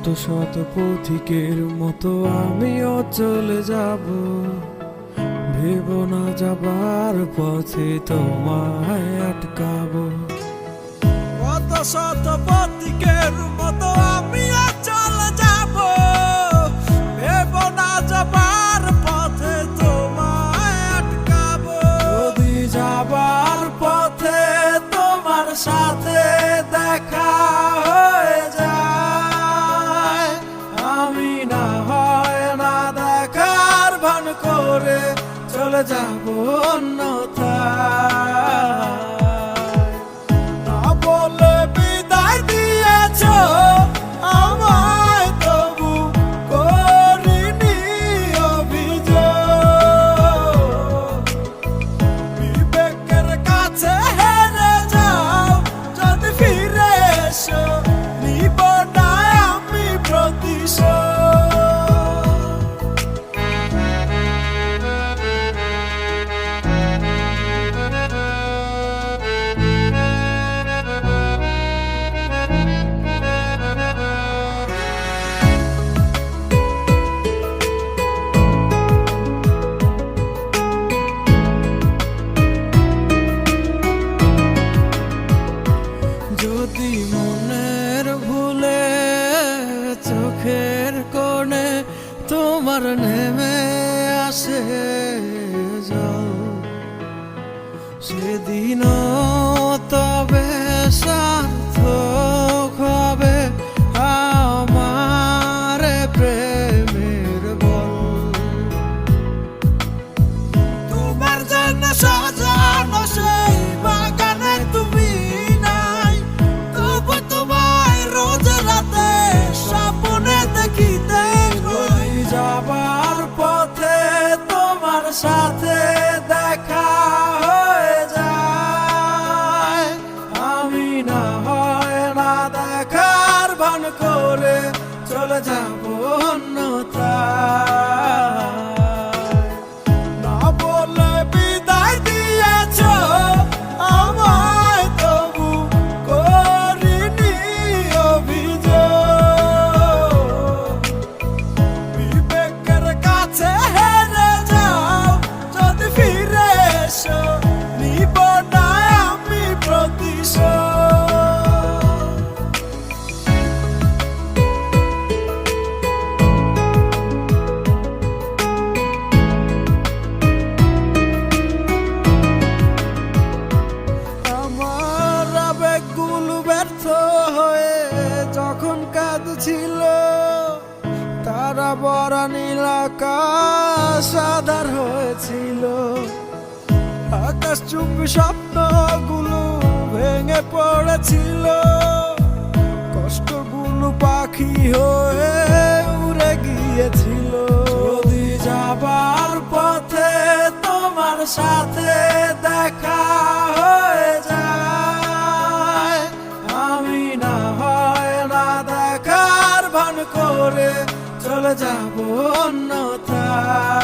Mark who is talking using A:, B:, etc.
A: শত শত পথিকের মতো আমিও চলে যাব, ভেবো না যাবার পথে তোমায় আটকাবো।
B: কত শত পথিকের মতো আমিও চলে যাব, ভেবো না যাবার পথে তোমায় আটকাবো।
A: যদি যাবার পথে তোমার সাথে দেখা হয়ে যায়, আমি না হয় না দেখার ভান করে চলে যাব অন্যথায়।
B: না বলে বিদায় দিয়েছো আমায়, তবু করিনি অভিযোগ। বিবেকের কাছে হেরে যাও যদি ফিরে এসো, নিব না আমি প্রতিশোধ।
A: যদি মনের ভুলে চোখের কোণে তোমার নেমে আসে জল, সেদিনও তবে সার্থক হবে আমার প্রেমের বল।
B: তোমার জন্য সাজানো সেই বাগানে তুমি নাই, তবু তোমায় রোজ রাতে স্বপ্নে দেখিতে পাই।
A: যাবার পথে তোমার সাথে দেখা হয়ে যায়, আমি না হয় না দেখার ভান করে চলে যাব অন্যথায়।
B: না বলে বিদায় দিয়েছো আমায়, তবু করিনি অভিযোগ। বিবেকের কাছে হেরে যাও যদি ফিরে এসো, নিব না আমি প্রতিশোধ।
A: আমার আবেগগুলো ব্যর্থ হয়ে যখন কাঁদছিল, তারা বড় নীল আকাশ আধার হয়েছিল। আকাশ চুম্বি স্বপ্নগুলো ভেঙে পড়েছিল, কষ্টগুলো পাখি হয়ে উড়ে গিয়েছিল। যদি যাবার পথে তোমার সাথে দেখা হয়ে যায়, আমি না হয় না দেখার ভান করে চলে যাব অন্যথায়।